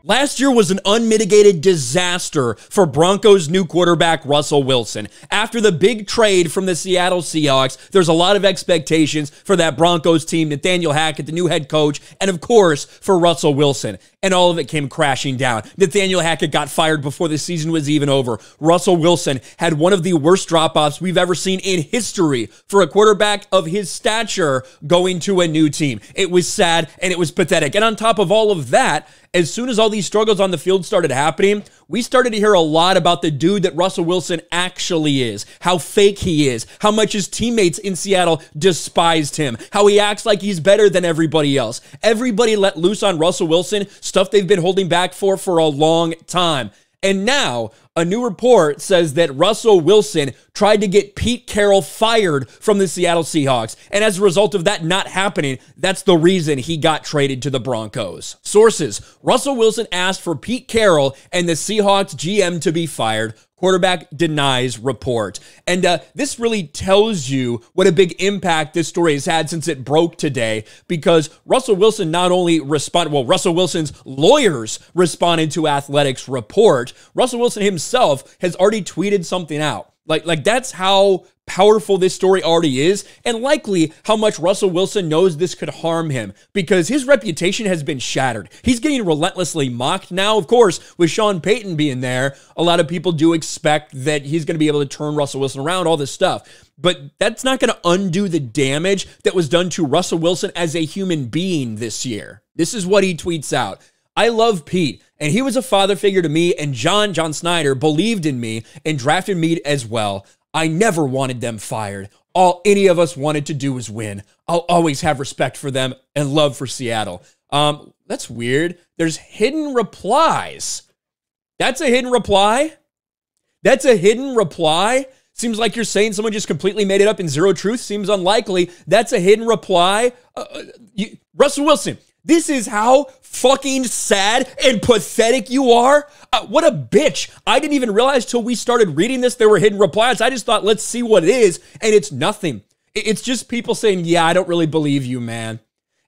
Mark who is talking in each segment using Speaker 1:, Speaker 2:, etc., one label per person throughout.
Speaker 1: Last year was an unmitigated disaster for Broncos' new quarterback, Russell Wilson. After the big trade from the Seattle Seahawks, there's a lot of expectations for that Broncos team, Nathaniel Hackett, the new head coach, and of course, for Russell Wilson. And all of it came crashing down. Nathaniel Hackett got fired before the season was even over. Russell Wilson had one of the worst drop-offs we've ever seen in history for a quarterback of his stature going to a new team. It was sad and it was pathetic. And on top of all of that, as soon as all these struggles on the field started happening, we started to hear a lot about the dude that Russell Wilson actually is, how fake he is, how much his teammates in Seattle despised him, how he acts like he's better than everybody else. Everybody let loose on Russell Wilson, stuff they've been holding back for a long time. And now, a new report says that Russell Wilson tried to get Pete Carroll fired from the Seattle Seahawks. And as a result of that not happening, that's the reason he got traded to the Broncos. Sources: Russell Wilson asked for Pete Carroll and the Seahawks GM to be fired. Quarterback denies report. And this really tells you what a big impact this story has had since it broke today, because Russell Wilson not only Russell Wilson's lawyers responded to Athletic's report. Russell Wilson himself has already tweeted something out. Like that's how powerful this story already is, and likely how much Russell Wilson knows this could harm him, because his reputation has been shattered. He's getting relentlessly mocked now. Of course, with Sean Payton being there, a lot of people do expect that he's going to be able to turn Russell Wilson around, all this stuff. But that's not going to undo the damage that was done to Russell Wilson as a human being this year. This is what he tweets out. I love Pete, and he was a father figure to me, and John Snyder believed in me and drafted me as well. I never wanted them fired. All any of us wanted to do was win. I'll always have respect for them and love for Seattle. That's weird. There's hidden replies. That's a hidden reply? That's a hidden reply? Seems like you're saying someone just completely made it up in zero truth. Seems unlikely. That's a hidden reply. Russell Wilson, this is how fucking sad and pathetic you are. What a bitch. I didn't even realize till we started reading this there were hidden replies. I just thought, let's see what it is. And it's nothing. It's just people saying, yeah, I don't really believe you, man.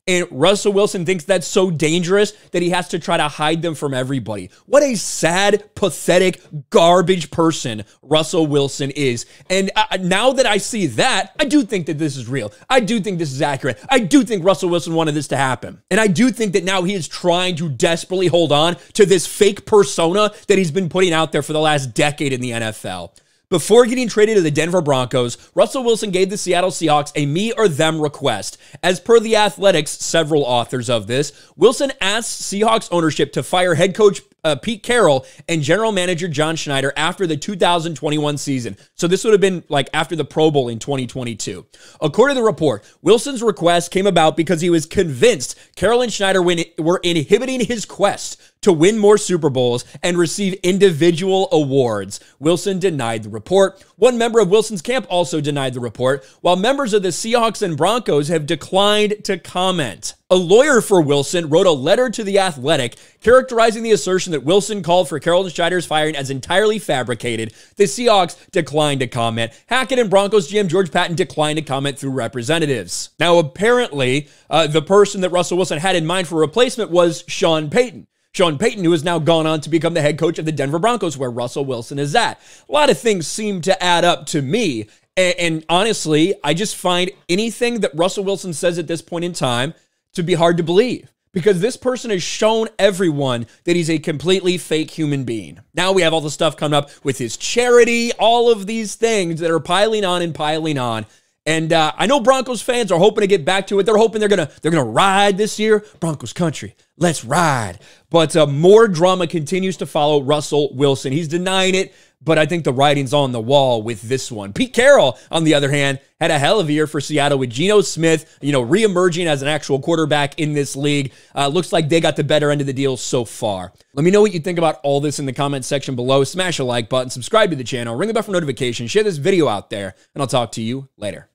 Speaker 1: And Russell Wilson thinks that's so dangerous that he has to try to hide them from everybody. What a sad, pathetic, garbage person Russell Wilson is. And now that I see that, I do think that this is real. I do think this is accurate. I do think Russell Wilson wanted this to happen. And I do think that now he is trying to desperately hold on to this fake persona that he's been putting out there for the last decade in the NFL. Before getting traded to the Denver Broncos, Russell Wilson gave the Seattle Seahawks a me or them request. As per The Athletic's several authors of this, Wilson asked Seahawks ownership to fire head coach Pete Carroll and general manager John Schneider after the 2021 season. So this would have been like after the Pro Bowl in 2022. According to the report, Wilson's request came about because he was convinced Carroll and Schneider were inhibiting his quest to win more Super Bowls and receive individual awards. Wilson denied the report. One member of Wilson's camp also denied the report, while members of the Seahawks and Broncos have declined to comment. A lawyer for Wilson wrote a letter to The Athletic characterizing the assertion that Wilson called for Carroll and Schneider's firing as entirely fabricated. The Seahawks declined to comment. Hackett and Broncos GM George Patton declined to comment through representatives. Now, apparently, the person that Russell Wilson had in mind for replacement was Sean Payton. Sean Payton, who has now gone on to become the head coach of the Denver Broncos, where Russell Wilson is at. A lot of things seem to add up to me. And honestly, I just find anything that Russell Wilson says at this point in time to be hard to believe, because this person has shown everyone that he's a completely fake human being. Now we have all the stuff coming up with his charity, all of these things that are piling on and piling on. And I know Broncos fans are hoping to get back to it. They're hoping they're gonna ride this year. Broncos country, let's ride. But more drama continues to follow Russell Wilson. He's denying it, but I think the writing's on the wall with this one. Pete Carroll, on the other hand, had a hell of a year for Seattle with Geno Smith, reemerging as an actual quarterback in this league. Looks like they got the better end of the deal so far. Let me know what you think about all this in the comment section below. Smash a like button, subscribe to the channel, ring the bell for notifications, share this video out there, and I'll talk to you later.